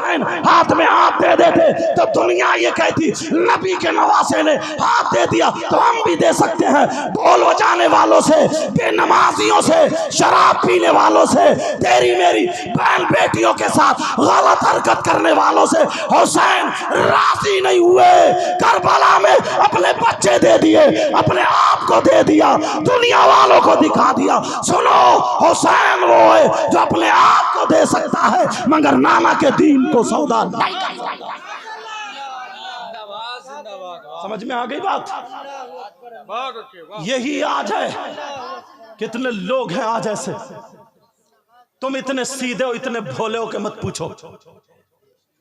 हुसैन हाथ में हाथ दे देते तो दुनिया ये कहती नबी के नवासे ने हाथ दे दिया तो हम भी दे सकते हैं। ढोल बजाने वालों से, बेनमाजियों से, शराब पीने वालों से, तेरी मेरी बहन बेटियों के साथ गलत हरकत करने वालों से हुसैन राजी नहीं हुए। करबला में अपने बच्चे दे दिए, अपने आप को दे दिया, दुनिया वालों को दिखा दिया। सुनो, हुसैन वो है जो अपने आप को दे सकता है मगर नाना के दीन को सौदा नहीं कर सकता। समझ में आ गई बात? यही आज है। कितने लोग हैं आज ऐसे, तुम इतने सीधे हो, इतने भोले हो कि मत पूछो।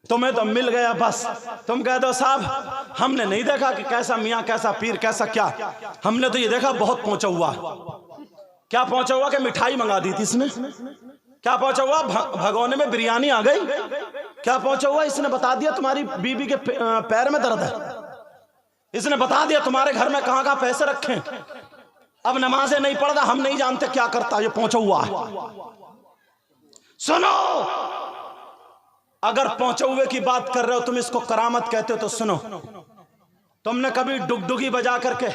तुम्हें तो मिल गया बस, तुम कह दो साहब हमने नहीं देखा कि कैसा मियाँ, कैसा पीर, कैसा क्या, हमने तो ये देखा बहुत पहुंचा हुआ। क्या पहुंचा हुआ कि मिठाई मंगा दी थी इसने? क्या पहुंचा हुआ भगोने में बिरयानी आ गई? क्या पहुंचा हुआ इसने बता दिया तुम्हारी बीबी के पैर में दर्द है, इसने बता दिया तुम्हारे घर में कहां कहां पैसे रखे। अब नमाजें नहीं पढ़ता, हम नहीं जानते क्या करता, ये पहुंचा हुआ है। सुनो, अगर पहुंचे हुए की बात कर रहे हो तुम, इसको करामत कहते हो तो सुनो, तुमने कभी डुगडुगी बजा करके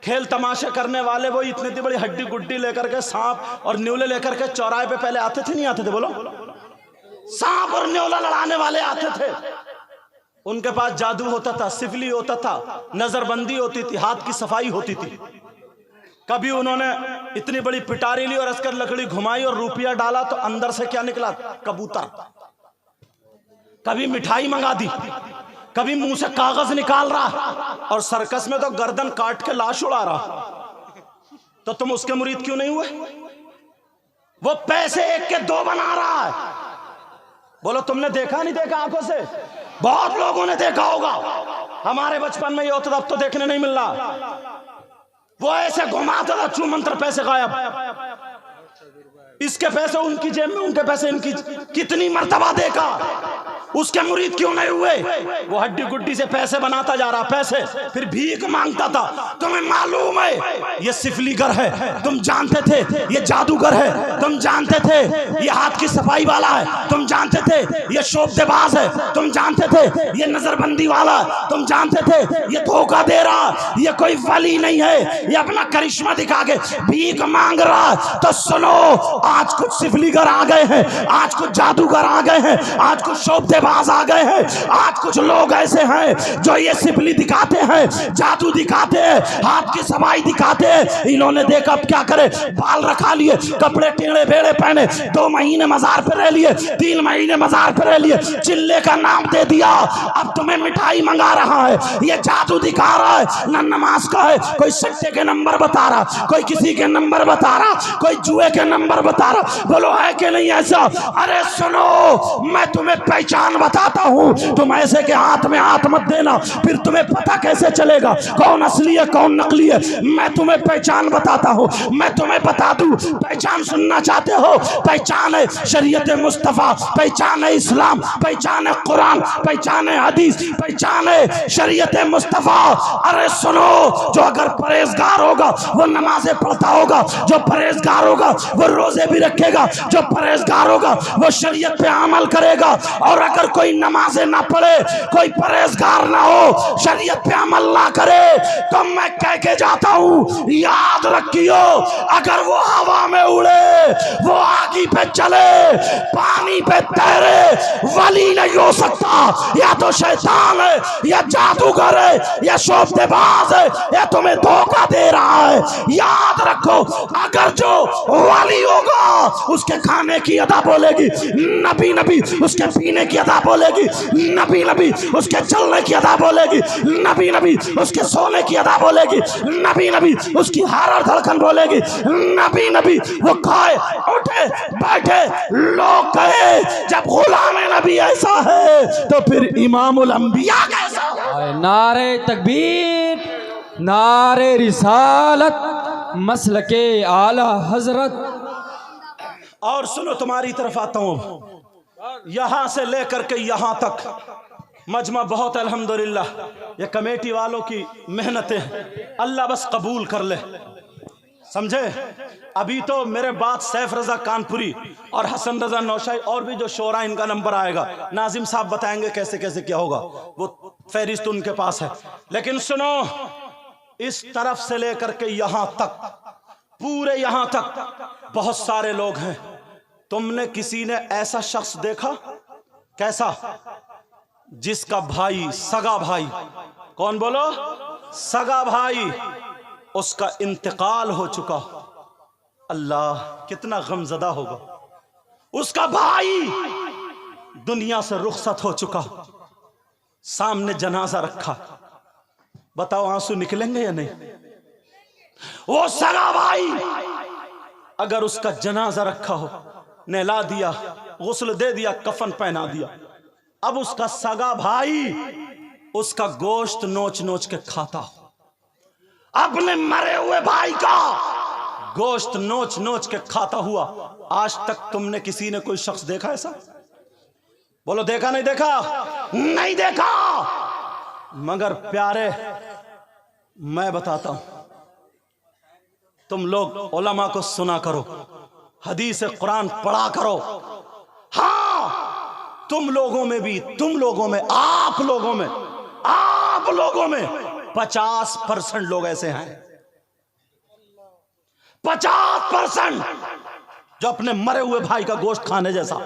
खेल तमाशे करने वाले वो इतनी बड़ी हड्डी गुड्डी लेकर के, सांप और न्यूले लेकर के चौराहे पे पहले आते थे, नहीं आते थे? बोलो, सांप और न्यूला लड़ाने वाले आते थे। उनके पास जादू होता था, सिफली होता था, नजरबंदी होती थी, हाथ की सफाई होती थी। कभी उन्होंने इतनी बड़ी पिटारी ली और असकर लकड़ी घुमाई और रुपया डाला तो अंदर से क्या निकला? कबूतर। कभी मिठाई मंगा दी, कभी मुंह से कागज निकाल रहा, और सर्कस में तो गर्दन काट के लाश उड़ा रहा। तो तुम उसके मुरीद क्यों नहीं हुए? वो पैसे एक के दो बना रहा है। बोलो, तुमने देखा नहीं देखा आंखों से? बहुत लोगों ने देखा होगा, हमारे बचपन में ये होता था, अब तो देखने नहीं मिल रहा। वो ऐसे घुमाता था, छू मंत्र पैसे गायब, इसके पैसे उनकी जेब में, उनके पैसे इनकी। कितनी मर्तबा देखा, उसके मुरीद क्यों नहीं हुए? वो हड्डी गुड्डी से पैसे बनाता जा रहा, पैसे, फिर भीख मांगता था। तुम्हें मालूम है ये सिफलीगर है, तुम जानते थे ये जादूगर है, तुम जानते थे ये हाथ की सफाई वाला है, तुम जानते थे ये शोबदेबाज है, तुम जानते थे ये नजरबंदी वाला है, तुम जानते थे ये धोखा दे रहा, ये कोई वली नहीं है, ये अपना करिश्मा दिखा के भीख मांग रहा। तो सुनो, आज कुछ सिफलीगर आ गए हैं, आज कुछ जादूगर आ गए हैं, आज कुछ शोबदेबाज आ गए हैं, आज कुछ लोग ऐसे हैं जो ये सिफली दिखाते हैं, जादू दिखाते हैं, हाथ की सफाई दिखाते हैं। इन्होंने देखा अब क्या करे, बाल रखा लिए, कपड़े टेढ़े बेड़े पहने, 2 महीने मजार पे रह लिए, 3 महीने मजार पे रह लिए, चिल्ले का नाम दे दिया, अब तुम्हें मिठाई मंगा रहा है, ये जादू दिखा रहा है। न नमाज का है, कोई सट्टे के नंबर बता रहा, कोई किसी के नंबर बता रहा, कोई जुए के नंबर बता रहा। बोलो, है कि नहीं ऐसा? अरे सुनो, मैं तुम्हें पहचान बताता हूँ, तुम ऐसे के हाथ में हाथ मत देना, फिर तुम्हें पता कैसे चलेगा कौन असली है कौन नकली है। मैं तुम्हें पहचान बताता हूँ, मैं तुम्हें बता दूं। पहचान सुनना चाहते हो? पहचान है शरीयत मुस्तफा, पहचान है इस्लाम, पहचान है कुरान, पहचान है हदीस, पहचान है शरीयत मुस्तफा। अरे सुनो, जो अगर परहेजगार होगा वो नमाजें पढ़ता होगा, जो परहेजगार होगा वो रोजे भी रखेगा, जो परहेजगार होगा वो शरीयत पे अमल करेगा। और अगर कोई नमाजें ना पढ़े, कोई परहेजगार ना हो, शरीयत पे अमल ना करे, तो मैं कह के जाता हूँ, याद रखियो, अगर वो हवा में उड़े, वो आगी पे चले, पानी पे तैरे, वली नहीं हो सकता। या तो शैतान है, या जादूगर है, या शोबदेबाज है, या तुम्हें धोखा दे रहा है। याद रखो, अगर जो वली होगा उसके खाने की अदा बोलेगी, नबी नबी उसके पीने की अदा बोलेगी, नबी नबी उसके चलने की अदा बोलेगी, नबी नबी उसके सोने की अदा बोलेगी, नबी नबी उसकी हर हर धड़कन बोलेगी, नबी नबी वो खाए उठे बैठे लोग कहे। जब गुलाम नबी ऐसा है तो फिर इमामुल अंबिया कैसा? नारे तकबीर, नारे रिसालत, मसलके आला हजरत। और सुनो, तुम्हारी तरफ आता हूं, यहां से लेकर के यहां तक मजमा बहुत अल्हम्दुलिल्लाह, ये कमेटी वालों की मेहनतें, अल्लाह बस कबूल कर ले। समझे? अभी तो मेरे बाद सैफ रजा कानपुरी और हसन रजा नौशाई और भी जो शोरा इनका नंबर आएगा, नाजिम साहब बताएंगे कैसे कैसे क्या होगा, वो फहरिस्त उनके पास है। लेकिन सुनो, इस तरफ से लेकर के यहां तक, पूरे यहां तक बहुत सारे लोग हैं। तुमने किसी ने ऐसा शख्स देखा? कैसा? जिसका भाई, सगा भाई, कौन बोलो? सगा भाई, उसका इंतकाल हो चुका। अल्लाह, कितना गमजदा होगा। उसका भाई दुनिया से रुखसत हो चुका, सामने जनाजा रखा, बताओ आंसू निकलेंगे या नहीं? वो सगा भाई अगर उसका जनाजा रखा हो, नहला दिया, गुस्ल दे दिया, कफन पहना दिया, अब उसका सगा भाई उसका गोश्त नोच नोच के खाता हो, अपने मरे हुए भाई का गोश्त नोच नोच के खाता हुआ। आज तक तुमने किसी ने कोई शख्स देखा ऐसा? बोलो, देखा नहीं देखा? नहीं देखा। मगर प्यारे, मैं बताता हूं, तुम लोग उलमा को सुना करो, हदीस कुरान पढ़ा करो। हाँ, तुम लोगों में भी, तुम लोगों में, आप लोगों में 50% लोग ऐसे हैं, 50% जो अपने मरे हुए भाई का गोश्त खाने जैसा।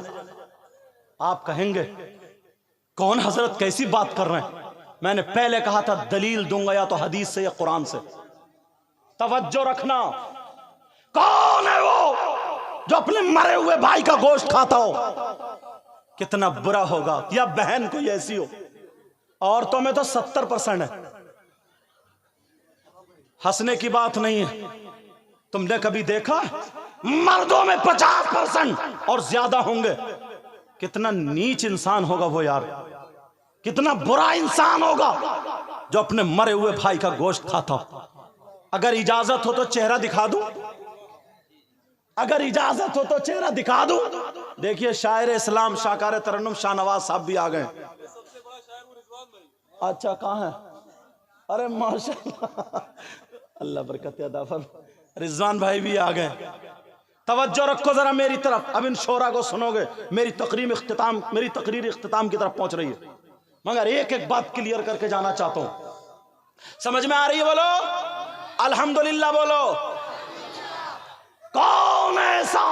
आप कहेंगे कौन हजरत कैसी बात कर रहे हैं? मैंने पहले कहा था दलील दूंगा या तो हदीस से या कुरान से। तवज्जो रखना, कौन है वो जो अपने मरे हुए भाई का गोश्त खाता हो? कितना बुरा होगा। या बहन कोई ऐसी हो। औरतों में तो 70% है, हंसने की बात नहीं है। तुमने कभी देखा? मर्दों में 50% और ज्यादा होंगे। कितना नीच इंसान होगा वो यार, कितना बुरा इंसान होगा जो अपने मरे हुए भाई का गोश्त खाता हो। अगर इजाजत हो तो चेहरा दिखा दूं, अगर इजाजत हो तो चेहरा दिखा दूं। देखिए, शायर इस्लाम शाकार तरन्नुम शाहनवाज साहब भी आ गए। अच्छा, कहां है? अरे माशाअल्लाह, अल्लाह बरकत अता फरमाए। रिजवान भाई भी आ गए। तवज्जो रखो जरा मेरी तरफ, अब इन शोरा को सुनोगे। मेरी तकरीर इख्तिताम की तरफ पहुंच रही है, मगर एक एक बात क्लियर करके जाना चाहता हूं। समझ में आ रही है? बोलो अल्हम्दुलिल्लाह। बोलो, कौन है ऐसा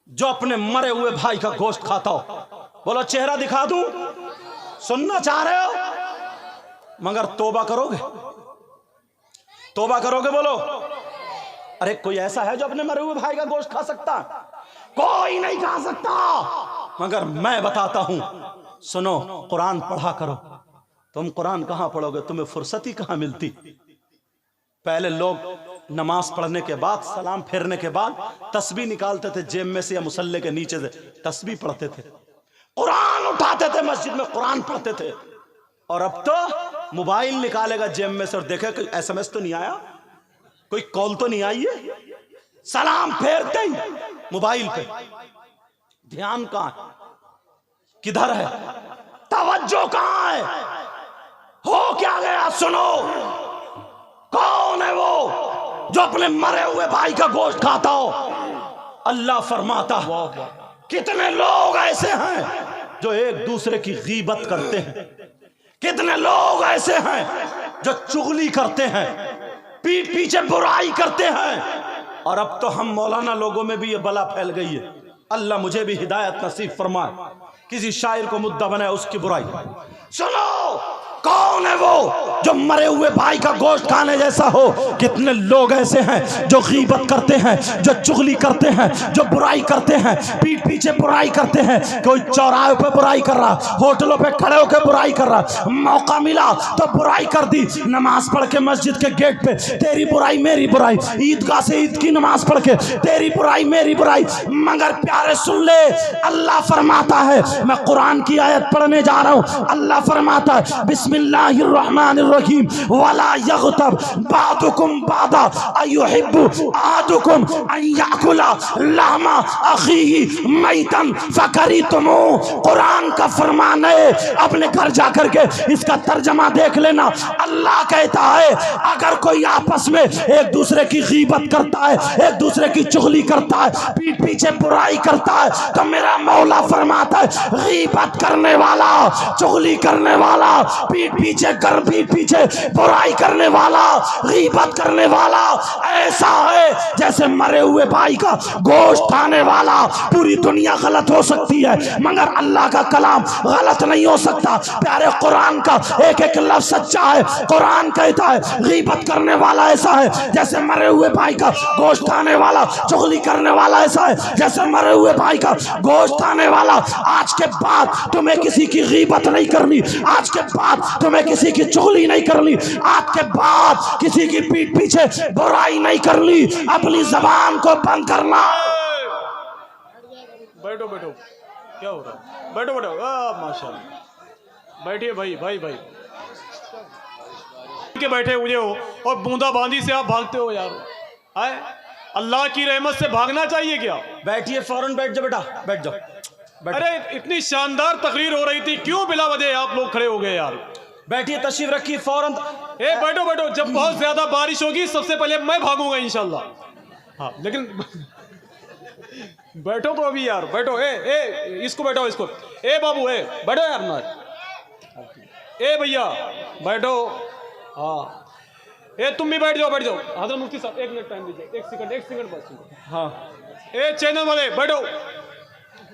जो अपने मरे हुए भाई का गोश्त खाता हो? बोलो, चेहरा दिखा दूं? सुनना चाह रहे हो? मगर तौबा करोगे? तौबा करोगे? बोलो। अरे कोई ऐसा है जो अपने मरे हुए भाई का गोश्त खा सकता? कोई नहीं खा सकता। मगर मैं बताता हूं, सुनो, कुरान पढ़ा करो। तुम कुरान कहां पढ़ोगे? तुम्हें फुर्सत ही कहां मिलती। पहले लोग नमाज पढ़ने के बाद, सलाम फेरने के बाद तस्बीह निकालते थे जेब में से या मुसल्ले के नीचे से, तस्बीह पढ़ते थे, कुरान उठाते थे, मस्जिद में कुरान पढ़ते थे। और अब तो मोबाइल निकालेगा जेब में से और देखे कोई SMS तो नहीं आया, कोई कॉल तो नहीं आई है। सलाम फेरते ही मोबाइल पे। ध्यान कहां है? किधर है? तवज्जो कहां है? हो क्या गया? सुनो, कौन है वो जो अपने मरे हुए भाई का गोश्त खाता हो? अल्लाह फरमाता, कितने लोग ऐसे हैं जो एक दूसरे की गीबत करते हैं, कितने लोग ऐसे हैं जो चुगली करते हैं, पीठ पीछे बुराई करते हैं। और अब तो हम मौलाना लोगों में भी ये बला फैल गई है। अल्लाह मुझे भी हिदायत नसीब फरमाए। किसी शायर को मुद्दा बनाए उसकी बुराई। सुनो, कौन है वो जो मरे हुए भाई का गोश्त खाने जैसा हो? कितने लोग ऐसे हैं जो गीबत करते हैं, जो चुगली करते हैं, जो बुराई करते हैं, पीठ पीछे बुराई करते हैं। कोई चौराहे पे बुराई कर रहा, होटलों पे खड़े होकर बुराई कर रहा, मौका मिला तो बुराई कर दी। नमाज पढ़ के मस्जिद के गेट पे तेरी बुराई मेरी बुराई, ईदगाह से ईद की नमाज पढ़ के तेरी बुराई मेरी बुराई। मगर प्यारे सुन ले, अल्लाह फरमाता है, मैं कुरान की आयत पढ़ने जा रहा हूँ। अल्लाह फरमाता है, बिस्मिल्लाह बिस्मिल्लाहिर्रहमानिर्रहीम वला यग़तब बादुकुम बादा अयुहिब्बु आदुकुम अन याकुला लहमा अखीही मैतन फकरीतुमू। कुरान का फरमान है, अपने घर जाकर के इसका तर्जमा देख लेना। अल्लाह कहता है अगर कोई आपस में एक दूसरे की गीबत करता है, एक दूसरे की चुगली करता है, पीठ पीछे बुराई करता है, तो मेरा मौला फरमाता है गीबत करने वाला, चुगली करने वाला, पीठ पीछे बुराई करने वाला, गीबत करने वाला ऐसा है जैसे मरे हुए भाई का गोश्त खाने वाला। पूरी दुनिया गलत हो सकती है मगर अल्लाह का कलाम गलत नहीं हो सकता। प्यारे कुरान का एक एक लफ्ज सच्चा है। कुरान कहता है गीबत करने वाला ऐसा है जैसे मरे हुए भाई का गोश्त खाने वाला, चुगली करने वाला ऐसा है जैसे मरे हुए भाई का गोश्त खाने वाला। आज के बाद तुम्हें किसी की गीबत नहीं करनी, आज के बाद तुम्हें किसी की चुगली नहीं करनी, आज के बाद किसी की पीठ पीछे बुराई नहीं करनी। अपनी जबान को बंद करना। बैठो बैठो, क्या हो रहा है? बैठो बैठो, माशाल्लाह, बैठिए भाई भाई भाई के बैठे हुए हो और बूंदाबांदी से आप भागते हो यार। आए अल्लाह की रहमत से भागना चाहिए क्या? बैठिए, फौरन बैठ जाओ बेटा, बैठ जाओ। अरे इतनी शानदार तकरीर हो रही थी, क्यों बिला वजह आप लोग खड़े हो गए यार? बैठिए, तशरीफ रखिए फौरन। ए बैठो बैठो, जब बहुत ज्यादा बारिश होगी सबसे पहले मैं भागूंगा इंशाल्लाह। हाँ लेकिन बैठो तो अभी यार, बैठो। ए इसको बैठो, इसको। ए बाबू ए बैठो यार ना। ए भैया बैठो। हाँ ए तुम भी बैठ जाओ, बैठ जाओ। हजरत मुफ्ती साहब 1 मिनट टाइम दीजिए, 1 सेकंड बस। हाँ ए चैनल वाले बैठो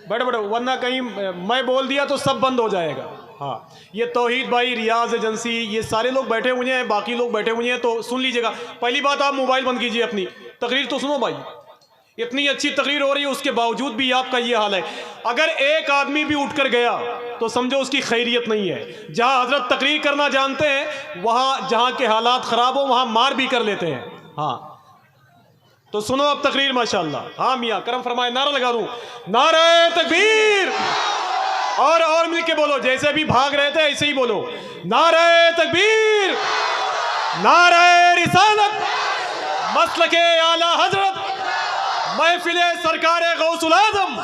बैठो बैठो, वरना कहीं मैं बोल दिया तो सब बंद हो जाएगा। हाँ ये तौहीद भाई, रियाज एजेंसी, ये सारे लोग बैठे हुए हैं, बाकी लोग बैठे हुए हैं, तो सुन लीजिएगा। पहली बात आप मोबाइल बंद कीजिए, अपनी तकरीर तो सुनो भाई। इतनी अच्छी तकरीर हो रही है उसके बावजूद भी आपका ये हाल है। अगर एक आदमी भी उठकर गया तो समझो उसकी खैरियत नहीं है। जहां हजरत तकरीर करना जानते हैं, वहां जहां के हालात खराब हो वहां मार भी कर लेते हैं। हाँ तो सुनो अब तकरीर माशाल्लाह। हाँ मियाँ करम फरमाए, नारा लगा दूं, नारे तकबीर। और मिलके बोलो, जैसे भी भाग रहे थे ऐसे ही बोलो, नारे तकबीर, नारे रिसालत, मसलके आला हजरत, महफिले सरकारे गौसुल आजम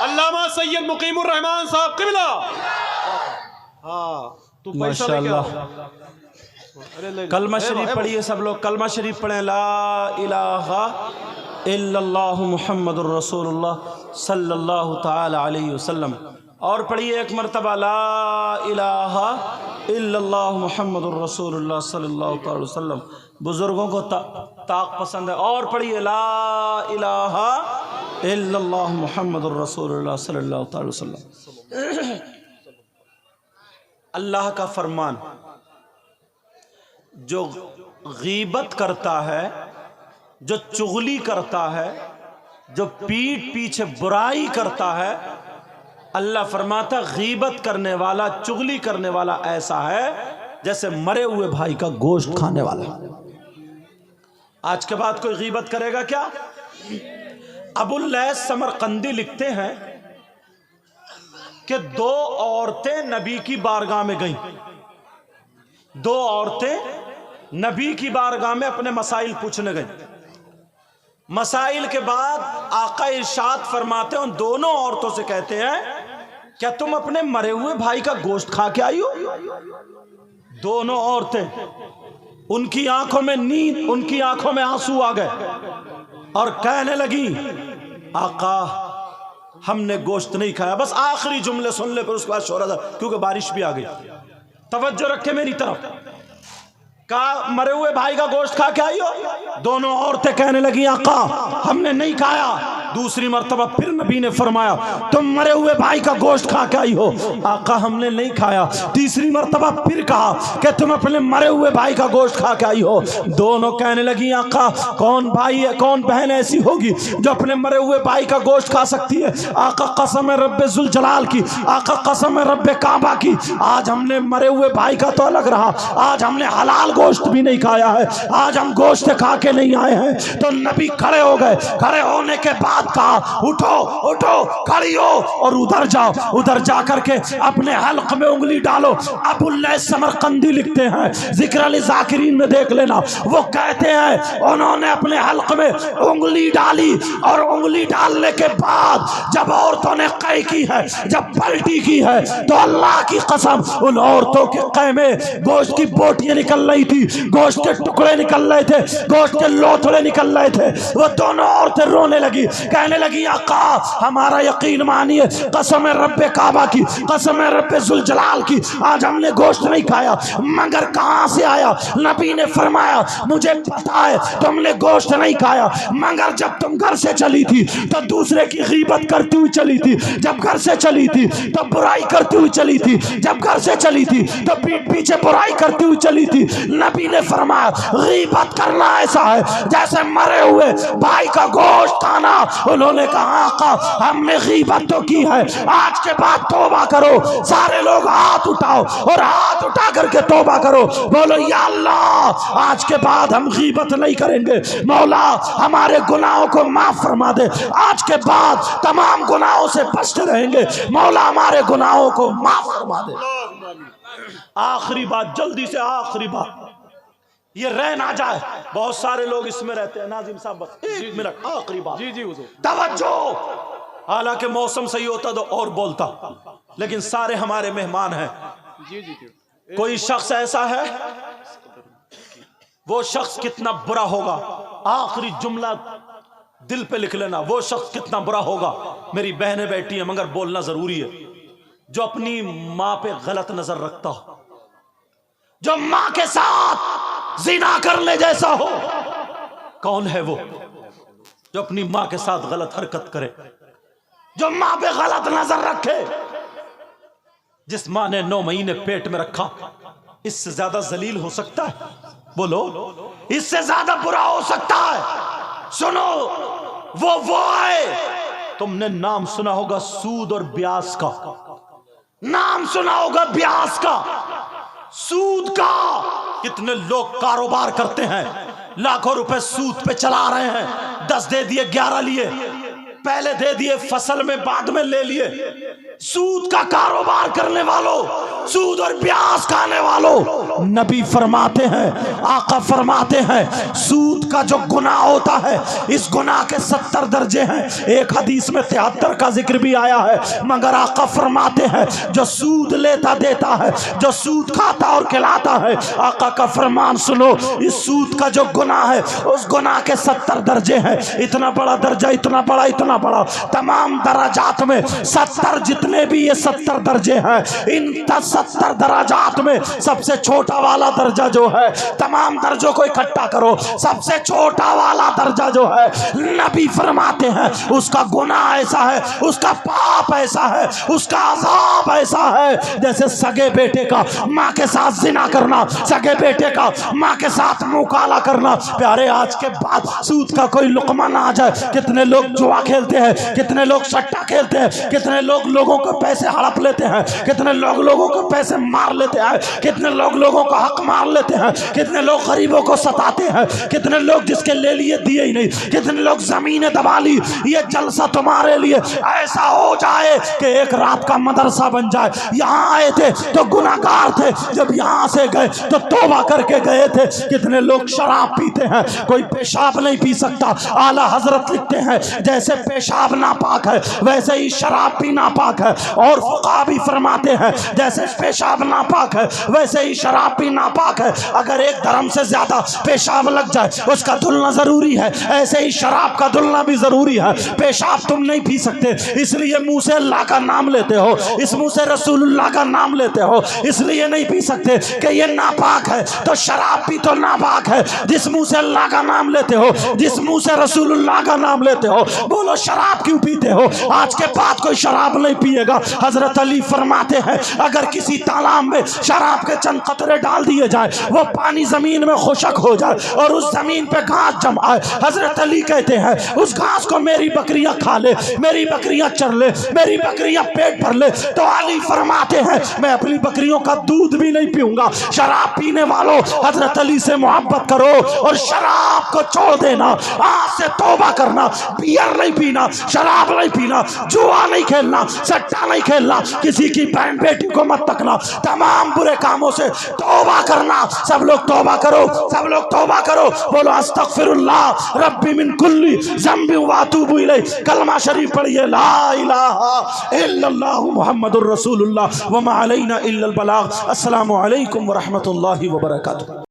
अल्लामा सैयद मुकीमुर रहमान साहब क़िबला। हाँ तू माशाल्लाह। कलमा शरीफ पढ़िए सब लोग, कलमा शरीफ पढ़ें। ला इलाहा इल्लल्लाहु मुहम्मदुर रसूलुल्लाह सल्लल्लाहु ताला अलैहि वसल्लम। और पढ़िए एक मरतबा, ला इलाहा इल्लल्लाहु मुहम्मदुर रसूलुल्लाह सल्लल्लाहु ताला अलैहि वसल्लम। बुजुर्गों को ताक पसंद है। और पढ़िए, ला इलाहा इल्लल्लाहु मुहम्मदुर रसूलुल्लाह सल्लल्लाहु ताला अलैहि वसल्लम। अल्लाह का फरमान, जो गीबत करता है, जो चुगली करता है, जो पीठ पीछे बुराई करता है, अल्लाह फरमाता गीबत करने वाला, चुगली करने वाला ऐसा है जैसे मरे हुए भाई का गोश्त खाने वाला। आज के बाद कोई गीबत करेगा क्या? अबुल लैस समरकंदी लिखते हैं कि 2 औरतें नबी की बारगाह में गईं। 2 औरतें नबी की बारगाह में अपने मसाइल पूछने गईं। मसाइल के बाद आका इरशाद फरमाते हैं, उन दोनों औरतों से कहते हैं, क्या तुम अपने मरे हुए भाई का गोश्त खा के आई हो? दोनों औरतें, उनकी आंखों में नींद, उनकी आंखों में आंसू आ गए और कहने लगी, आका हमने गोश्त नहीं खाया। बस आखिरी जुमले सुन ले, फिर उसके बाद शोर था, क्योंकि बारिश भी आ गई। तवज्जो रखे मेरी तरफ। कहा मरे हुए भाई का गोश्त खा के आई हो? दोनों औरतें कहने लगी, आका हमने नहीं खाया। दूसरी मर्तबा फिर नबी ने फरमाया, तुम मरे हुए भाई का गोश्त खा के आई हो? आका हमने नहीं खाया। तीसरी मर्तबा फिर कहा कि तुम अपने मरे हुए भाई का गोश्त खा के आई हो? दोनों कहने लगी, आका कौन भाई है, कौन बहन ऐसी होगी जो अपने मरे हुए भाई का गोश्त खा सकती है? आका कसम है रब्बे जुल जलाल की, आका कसम है रब्बे काबा की, आज हमने मरे हुए भाई का तो अलग रहा, आज हमने हलाल गोश्त भी नहीं खाया है, आज हम गोश्त खा के नहीं आए हैं। तो नबी खड़े हो गए। खड़े होने के बाद बाद कहा उठो उठो, खड़ी हो और उधर जाओ। उधर जाकर के अपने हल्क में उंगली डालो। अबुल समरकंदी लिखते हैं, जिक्र अल ज़ाकिरीन में देख लेना, वो कहते हैं उन्होंने अपने हल्क में उंगली डाली और उंगली डालने के बाद जब औरतों ने कै की है, जब पलटी की है, तो अल्लाह की कसम उन औरतों के कै में गोश्त की बोटियां निकल रही थी, गोश्त के टुकड़े निकल रहे थे, गोश्त के लोथड़े निकल रहे थे। वो दोनों औरतें रोने लगी, कहने लगी आका हमारा यकीन मानिए, कसम रब्बे काबा की, कसम रब्बे जुल जलाल की, आज हमने गोश्त नहीं खाया। मगर कहां से आया? नबी ने फरमाया मुझे पता है तुमने गोश्त नहीं खाया, मगर जब तुम घर से चली थी तो दूसरे की गीबत करती हुई चली थी, जब घर से चली थी तो बुराई करती हुई चली थी, जब घर से चली थी तो पीठ पीछे बुराई करती हुई चली थी। नबी ने फरमाया गीबत करना ऐसा है जैसे मरे हुए भाई का गोश्त खाना। उन्होंने कहा आका हमने गीबत तो की है, आज के बाद तौबा करो। सारे लोग हाथ उठाओ और हाथ उठा करके तौबा करो, बोलो या अल्लाह आज के बाद हम गीबत नहीं करेंगे, मौला हमारे गुनाहों को माफ फरमा दे, आज के बाद तमाम गुनाहों से बचते रहेंगे, मौला हमारे गुनाहों को माफ फरमा दे। आखिरी बात, जल्दी से आखिरी बात, ये रह ना जाए, बहुत सारे लोग इसमें रहते हैं। नाजिम साहब बस एक मिनट, आखिरी बात, जी जी हुजूर, तवज्जो। हालांकि मौसम सही होता तो और बोलता, लेकिन सारे हमारे मेहमान हैं। जी जी जी। कोई शख्स ऐसा है, वो शख्स कितना बुरा होगा, आखिरी जुमला दिल पे लिख लेना, वो शख्स कितना बुरा होगा। मेरी बहनें बैठी हैं मगर बोलना जरूरी है, जो अपनी मां पे गलत नजर रखता हो, जो मां के साथ जिना करने जैसा हो। कौन है वो जो अपनी मां के साथ गलत हरकत करे, जो मां पे गलत नजर रखे? जिस मां ने 9 महीने पेट में रखा, इससे ज्यादा जलील हो सकता है? बोलो, इससे ज्यादा बुरा हो सकता है? सुनो, वो आए, तुमने नाम सुना होगा सूद और ब्याज का, नाम सुना होगा ब्याज का, सूद का। कितने लोग कारोबार करते हैं, लाखों रुपए सूद पे चला रहे हैं, 10 दे दिए, 11 लिए, पहले दे दिए फसल में, बाद में ले लिए। सूद का कारोबार करने वालों, सूद और ब्याज खाने वालों, नबी फरमाते हैं, आका फरमाते हैं, सूद का जो गुनाह होता है, इस गुनाह के 70 दर्जे हैं। एक हदीस में 73 का जिक्र भी आया है, मगर आका फरमाते हैं जो सूद लेता देता है, जो सूद खाता और खिलाता है, आका का फरमान सुनो, इस सूद का जो गुनाह है, उस गुनाह के 70 दर्जे हैं। इतना बड़ा दर्जा, इतना बड़ा, इतना बड़ा, तमाम दराजात में 70, जितने भी ये 70 दर्जे हैं, इन 70 दराजात में सबसे छोटा वाला दर्जा जो है, तमाम दर्जों को इकट्ठा करो, सबसे छोटा वाला दर्जा जो है, नबी फरमाते हैं उसका गुनाह ऐसा है, उसका पाप ऐसा है, उसका अज़ाब ऐसा है जैसे सगे बेटे का माँ के साथ जिना करना, सगे बेटे का माँ के साथ मुंह काला करना। प्यारे, आज के बाद सूद का कोई लुकमा ना आ जाए। कितने लोग जुआ खेलते हैं, कितने लोग सट्टा खेलते हैं, कितने लोग लोगों को पैसे हड़प लेते हैं, कितने लोग लोगों को पैसे मार लेते हैं, कितने लोग लोगों का हक मार लेते हैं, कितने लोग गरीबों को सताते हैं, कितने लोग जिसके ले लिए दिए ही नहीं, कितने लोग जमीनें दबा ली। ये जलसा तुम्हारे लिए ऐसा हो जाए कि एक रात का मदरसा बन जाए। यहाँ आए थे तो गुनाहगार थे, जब यहाँ से गए तो तौबा करके गए थे। कितने लोग शराब पीते हैं, कोई पेशाब नहीं पी सकता। आला हजरत लिखते हैं जैसे पेशाब नापाक है, वैसे ही शराब भी नापाक है। और फुक़हा भी फरमाते हैं जैसे पेशाब नापाक है, वैसे ही शराब भी नापाक है। अगर एक धर्म से ज्यादा पेशाब लग जाए, उसका धुलना जरूरी है, ऐसे ही शराब का धुलना भी जरूरी है। पेशाब तुम नहीं पी सकते, इसलिए मुंह से अल्लाह का नाम लेते हो, इस मुंह से रसूलुल्लाह का नाम लेते हो, इसलिए नहीं पी सकते कि ये नापाक है। तो शराब भी तो नापाक है, जिस मुंह से अल्लाह का नाम लेते हो, जिस मुंह से रसूलुल्लाह का नाम लेते हो, बोलो शराब क्यों पीते हो? आज के बाद कोई शराब नहीं पिएगा। हजरत अली फरमाते हैं अगर किसी किसी तालाब में शराब के चंद कतरे डाल दिए जाए, वो पानी जमीन में खुशक हो जाए और उस जमीन पे घास जम आए, हजरत अली कहते हैं उस घास को मेरी बकरियां खा ले, मेरी बकरियां चर ले, मेरी बकरियां पेट भर ले। तो अली फरमाते हैं मैं अपनी बकरियों का दूध भी नहीं पीऊंगा। शराब पीने वालों, हजरत अली से मोहब्बत करो और शराब को छोड़ देना, आज से तौबा करना, बियर नहीं पीना, शराब नहीं पीना, जुआ नहीं खेलना, सट्टा नहीं खेलना, किसी की बहन बेटी को मत तकना, तमाम बुरे कामों से तौबा करना। सब लोग तौबा करो, सब लोग तौबा करो, बोलो अस्तगफिरुल्लाह रब्बी मिन कुल्ली ज़ंबि व अतूबु इलैह। कलमा शरीफ पढ़िए, ला इलाहा इल्लल्लाह मुहम्मदुर रसूलुल्लाह व मा अलैना इल्लल बलाग। अस्सलामु अलैकुम व रहमतुल्लाहि व बरकातुहू।